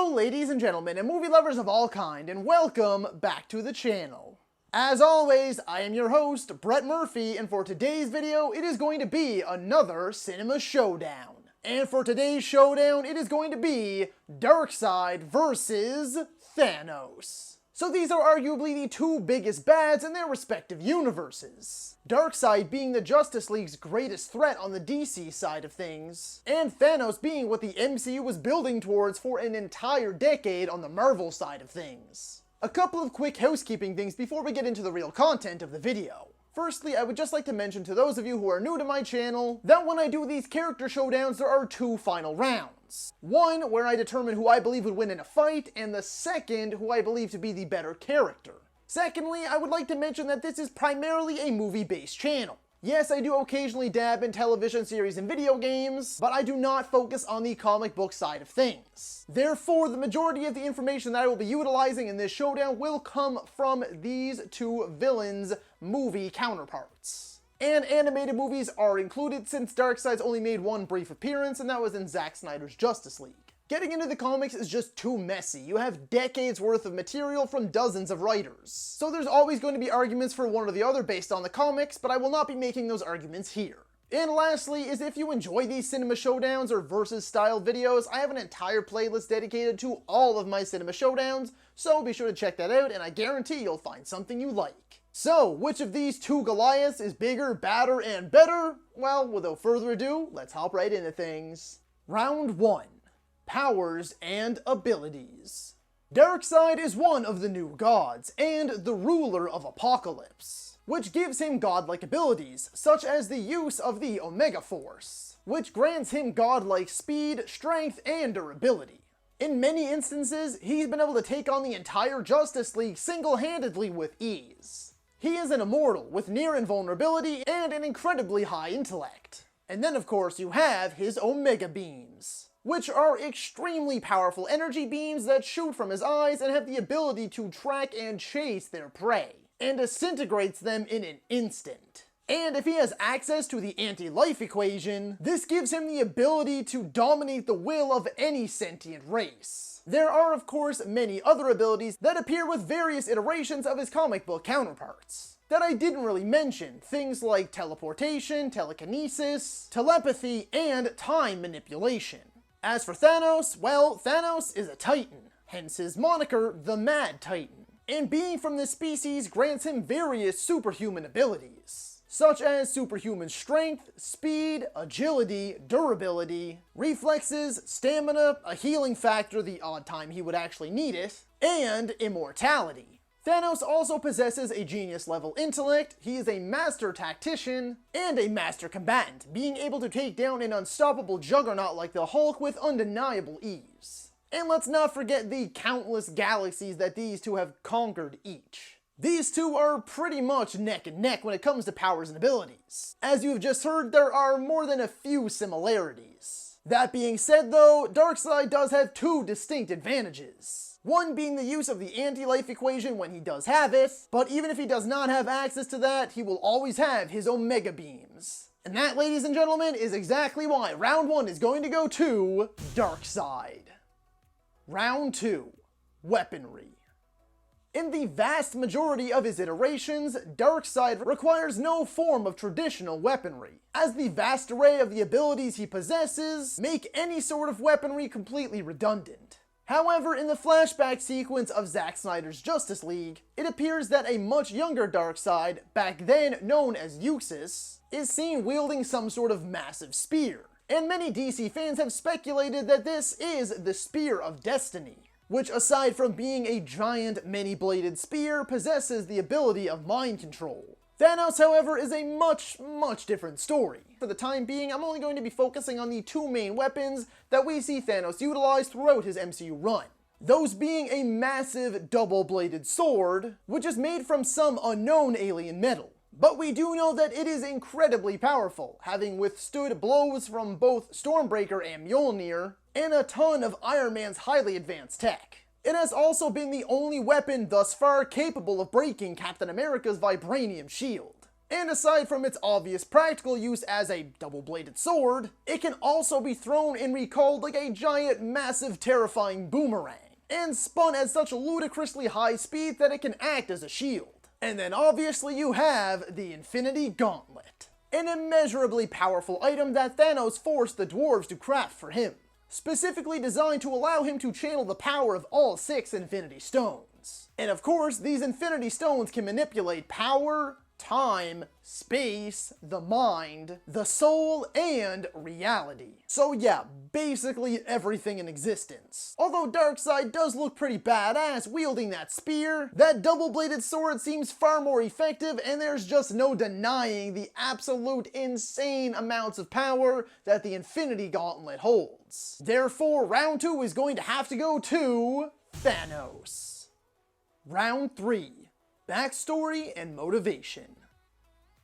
Hello ladies and gentlemen and movie lovers of all kind, and welcome back to the channel. As always, I am your host, Brett Murphy, and for today's video, it is going to be another cinema showdown. And for today's showdown, it is going to be Darkseid versus Thanos. So these are arguably the two biggest bads in their respective universes. Darkseid being the Justice League's greatest threat on the DC side of things, and Thanos being what the MCU was building towards for an entire decade on the Marvel side of things. A couple of quick housekeeping things before we get into the real content of the video. Firstly, I would just like to mention to those of you who are new to my channel that when I do these character showdowns, there are two final rounds. One, where I determine who I believe would win in a fight, and the second, who I believe to be the better character. Secondly, I would like to mention that this is primarily a movie-based channel. Yes, I do occasionally dab in television series and video games, but I do not focus on the comic book side of things. Therefore, the majority of the information that I will be utilizing in this showdown will come from these two villains' movie counterparts. And animated movies are included since Darkseid's only made one brief appearance, and that was in Zack Snyder's Justice League. Getting into the comics is just too messy. You have decades worth of material from dozens of writers. So there's always going to be arguments for one or the other based on the comics, but I will not be making those arguments here. And lastly is if you enjoy these cinema showdowns or versus style videos, I have an entire playlist dedicated to all of my cinema showdowns, so be sure to check that out and I guarantee you'll find something you like. So, which of these two Goliaths is bigger, badder, and better? Well, without further ado, let's hop right into things. Round 1. Powers and abilities. Darkseid is one of the new gods, and the ruler of Apokolips, which gives him godlike abilities, such as the use of the Omega Force, which grants him godlike speed, strength, and durability. In many instances, he's been able to take on the entire Justice League single-handedly with ease. He is an immortal with near invulnerability and an incredibly high intellect. And then of course you have his Omega Beams, which are extremely powerful energy beams that shoot from his eyes and have the ability to track and chase their prey, and disintegrates them in an instant. And if he has access to the anti-life equation, this gives him the ability to dominate the will of any sentient race. There are of course many other abilities that appear with various iterations of his comic book counterparts that I didn't really mention, things like teleportation, telekinesis, telepathy, and time manipulation. As for Thanos, well, Thanos is a Titan, hence his moniker, the Mad Titan. And being from this species grants him various superhuman abilities, such as superhuman strength, speed, agility, durability, reflexes, stamina, a healing factor the odd time he would actually need it, and immortality. Thanos also possesses a genius-level intellect, he is a master tactician, and a master combatant, being able to take down an unstoppable juggernaut like the Hulk with undeniable ease. And let's not forget the countless galaxies that these two have conquered each. These two are pretty much neck and neck when it comes to powers and abilities. As you've just heard, there are more than a few similarities. That being said though, Darkseid does have two distinct advantages. One being the use of the anti-life equation when he does have it, but even if he does not have access to that, he will always have his Omega Beams. And that, ladies and gentlemen, is exactly why round 1 is going to go to Darkseid. Round 2. Weaponry. In the vast majority of his iterations, Darkseid requires no form of traditional weaponry, as the vast array of the abilities he possesses make any sort of weaponry completely redundant. However, in the flashback sequence of Zack Snyder's Justice League, it appears that a much younger Darkseid, back then known as Uxas, is seen wielding some sort of massive spear. And many DC fans have speculated that this is the Spear of Destiny, which aside from being a giant many-bladed spear, possesses the ability of mind control. Thanos, however, is a much different story. For the time being, I'm only going to be focusing on the two main weapons that we see Thanos utilize throughout his MCU run. Those being a massive double-bladed sword, which is made from some unknown alien metal. But we do know that it is incredibly powerful, having withstood blows from both Stormbreaker and Mjolnir, and a ton of Iron Man's highly advanced tech. It has also been the only weapon thus far capable of breaking Captain America's vibranium shield. And aside from its obvious practical use as a double-bladed sword, it can also be thrown and recalled like a giant, massive, terrifying boomerang, and spun at such ludicrously high speed that it can act as a shield. And then obviously you have the Infinity Gauntlet, an immeasurably powerful item that Thanos forced the dwarves to craft for him, specifically designed to allow him to channel the power of all 6 Infinity Stones. And of course, these Infinity Stones can manipulate power, time, space, the mind, the soul, and reality. So yeah, basically everything in existence. Although Darkseid does look pretty badass wielding that spear, that double-bladed sword seems far more effective, and there's just no denying the absolute insane amounts of power that the Infinity Gauntlet holds. Therefore, round 2 is going to have to go to Thanos. Round 3. Backstory and motivation.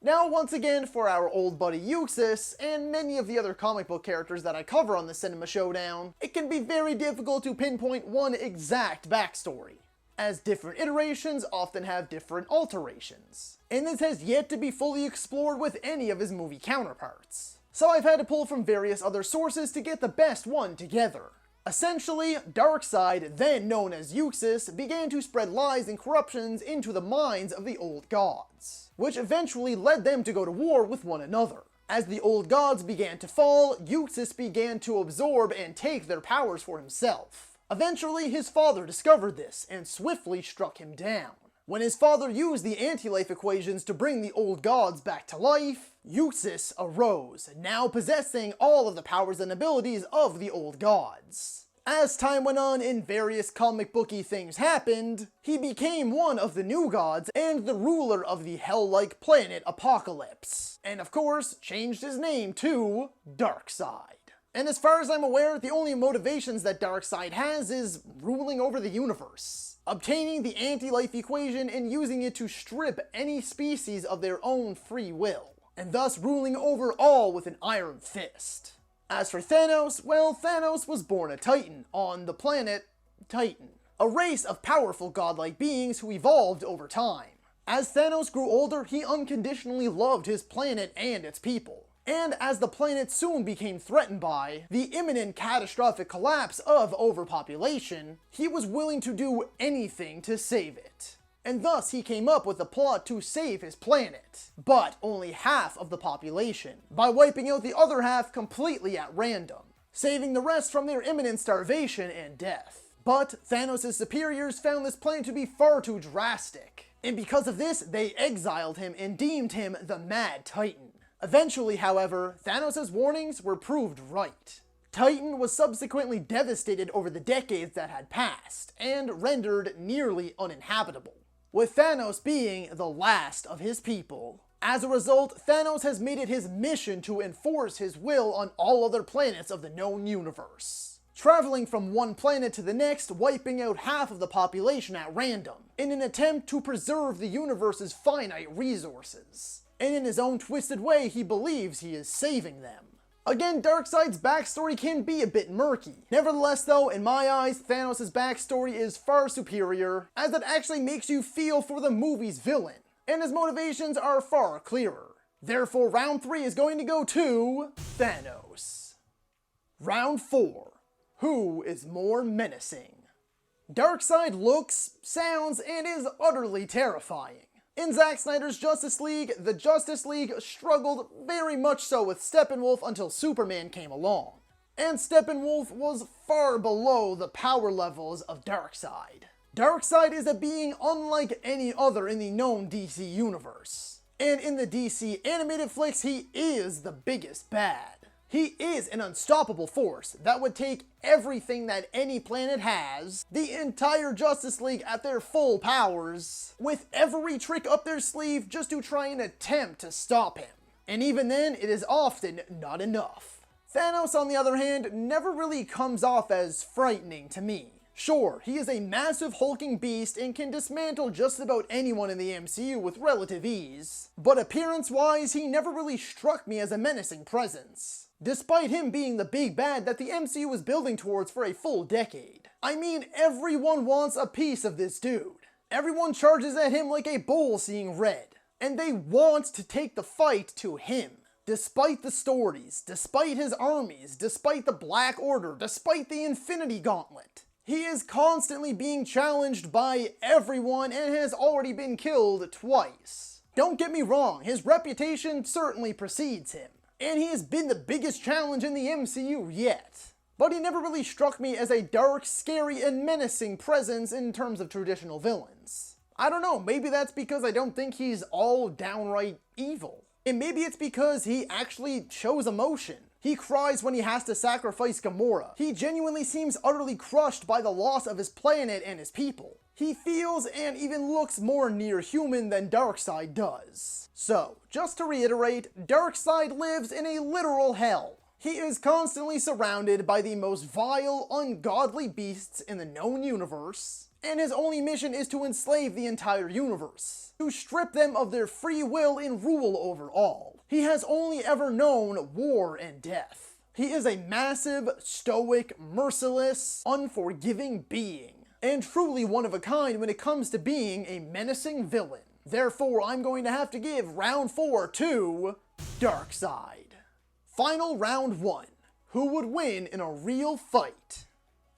Now once again for our old buddy Euxis, and many of the other comic book characters that I cover on the Cinema Showdown, it can be very difficult to pinpoint one exact backstory, as different iterations often have different alterations, and this has yet to be fully explored with any of his movie counterparts. So I've had to pull from various other sources to get the best one together. Essentially, Darkseid, then known as Euxis, began to spread lies and corruptions into the minds of the old gods, which eventually led them to go to war with one another. As the old gods began to fall, Euxis began to absorb and take their powers for himself. Eventually, his father discovered this and swiftly struck him down. When his father used the anti-life equations to bring the old gods back to life, Euxis arose, now possessing all of the powers and abilities of the old gods. As time went on and various comic booky things happened, he became one of the new gods and the ruler of the hell-like planet Apokolips, and of course changed his name to Darkseid. And as far as I'm aware, the only motivations that Darkseid has is ruling over the universe, obtaining the anti-life equation and using it to strip any species of their own free will, and thus ruling over all with an iron fist. As for Thanos, well, Thanos was born a Titan on the planet Titan, a race of powerful godlike beings who evolved over time. As Thanos grew older, he unconditionally loved his planet and its people. And as the planet soon became threatened by the imminent catastrophic collapse of overpopulation, he was willing to do anything to save it. And thus he came up with a plot to save his planet, but only half of the population, by wiping out the other half completely at random, saving the rest from their imminent starvation and death. But Thanos' superiors found this plan to be far too drastic, and because of this, they exiled him and deemed him the Mad Titan. Eventually, however, Thanos' warnings were proved right. Titan was subsequently devastated over the decades that had passed, and rendered nearly uninhabitable, with Thanos being the last of his people. As a result, Thanos has made it his mission to enforce his will on all other planets of the known universe, traveling from one planet to the next, wiping out half of the population at random, in an attempt to preserve the universe's finite resources. And in his own twisted way, he believes he is saving them. Again, Darkseid's backstory can be a bit murky. Nevertheless though, in my eyes, Thanos' backstory is far superior, as it actually makes you feel for the movie's villain, and his motivations are far clearer. Therefore, round 3 is going to go to Thanos. Round 4. Who is more menacing? Darkseid looks, sounds, and is utterly terrifying. In Zack Snyder's Justice League, the Justice League struggled very much so with Steppenwolf until Superman came along. And Steppenwolf was far below the power levels of Darkseid. Darkseid is a being unlike any other in the known DC universe. And in the DC animated flicks, he is the biggest bad. He is an unstoppable force that would take everything that any planet has, the entire Justice League at their full powers, with every trick up their sleeve just to try and attempt to stop him. And even then, it is often not enough. Thanos, on the other hand, never really comes off as frightening to me. Sure, he is a massive hulking beast and can dismantle just about anyone in the MCU with relative ease, but appearance-wise, he never really struck me as a menacing presence, despite him being the big bad that the MCU was building towards for a full decade. I mean, everyone wants a piece of this dude. Everyone charges at him like a bull seeing red. and they want to take the fight to him. Despite the stories, despite his armies, despite the Black Order, despite the Infinity Gauntlet, he is constantly being challenged by everyone and has already been killed twice. Don't get me wrong, his reputation certainly precedes him, and he has been the biggest challenge in the MCU yet. But he never really struck me as a dark, scary, and menacing presence in terms of traditional villains. I don't know, maybe that's because I don't think he's all downright evil. And maybe it's because he actually shows emotion. He cries when he has to sacrifice Gamora. He genuinely seems utterly crushed by the loss of his planet and his people. He feels and even looks more near human than Darkseid does. So, just to reiterate, Darkseid lives in a literal hell. He is constantly surrounded by the most vile, ungodly beasts in the known universe, and his only mission is to enslave the entire universe, to strip them of their free will and rule over all. He has only ever known war and death. He is a massive, stoic, merciless, unforgiving being, and truly one of a kind when it comes to being a menacing villain. Therefore, I'm going to have to give round 4 to Darkseid. Final round 1. Who would win in a real fight?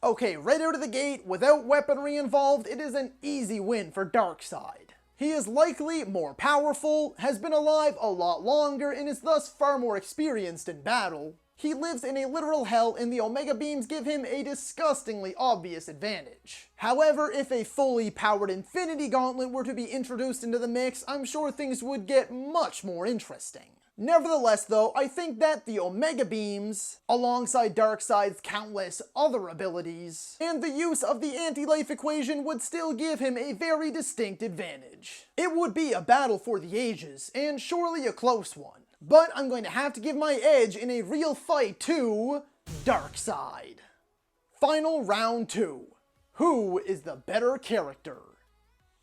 Okay, right out of the gate, without weaponry involved, it is an easy win for Darkseid. He is likely more powerful, has been alive a lot longer, and is thus far more experienced in battle. He lives in a literal hell, and the Omega Beams give him a disgustingly obvious advantage. However, if a fully powered Infinity Gauntlet were to be introduced into the mix, I'm sure things would get much more interesting. Nevertheless though, I think that the Omega Beams, alongside Darkseid's countless other abilities, and the use of the anti-life equation would still give him a very distinct advantage. It would be a battle for the ages, and surely a close one. But I'm going to have to give my edge in a real fight to Darkseid. Final round 2. Who is the better character?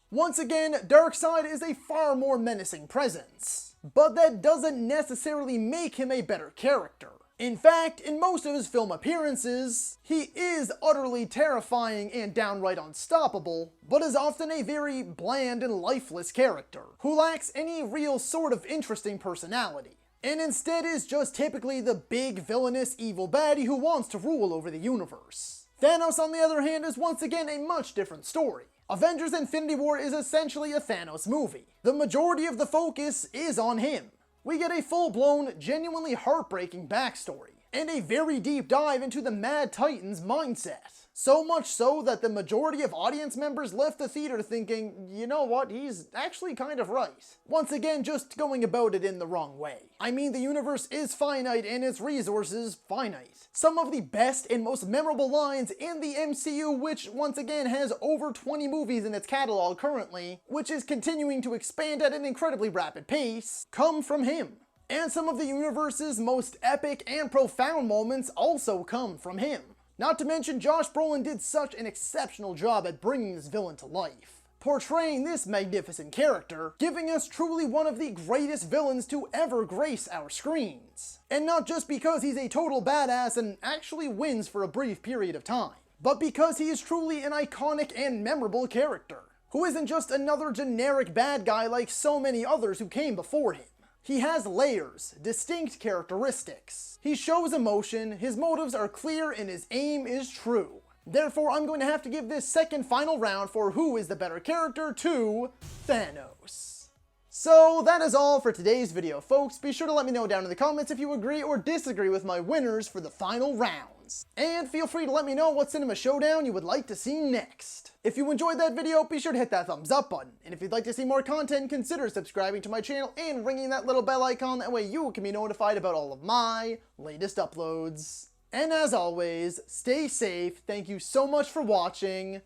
Once again, Darkseid is a far more menacing presence. But that doesn't necessarily make him a better character. In fact, in most of his film appearances, he is utterly terrifying and downright unstoppable, but is often a very bland and lifeless character, who lacks any real sort of interesting personality, and instead is just typically the big villainous evil baddie who wants to rule over the universe. Thanos, on the other hand, is once again a much different story. Avengers Infinity War is essentially a Thanos movie. The majority of the focus is on him. We get a full-blown, genuinely heartbreaking backstory, and a very deep dive into the Mad Titan's mindset. So much so that the majority of audience members left the theater thinking, you know what, he's actually kind of right. Once again, just going about it in the wrong way. I mean, the universe is finite and its resources finite. Some of the best and most memorable lines in the MCU, which once again has over 20 movies in its catalog currently, which is continuing to expand at an incredibly rapid pace, come from him. And some of the universe's most epic and profound moments also come from him. Not to mention, Josh Brolin did such an exceptional job at bringing this villain to life, portraying this magnificent character, giving us truly one of the greatest villains to ever grace our screens. And not just because he's a total badass and actually wins for a brief period of time, but because he is truly an iconic and memorable character, who isn't just another generic bad guy like so many others who came before him. He has layers, distinct characteristics. He shows emotion, his motives are clear, and his aim is true. Therefore, I'm going to have to give this second final round for who is the better character to Thanos. So that is all for today's video, folks. Be sure to let me know down in the comments if you agree or disagree with my winners for the final rounds. And feel free to let me know what cinema showdown you would like to see next. If you enjoyed that video, be sure to hit that thumbs up button. And if you'd like to see more content, consider subscribing to my channel and ringing that little bell icon. That way you can be notified about all of my latest uploads. And as always, stay safe. Thank you so much for watching.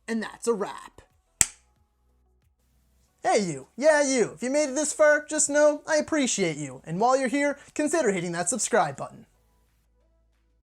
And that's a wrap. Hey you, yeah you, if you made it this far, just know I appreciate you. And while you're here, consider hitting that subscribe button.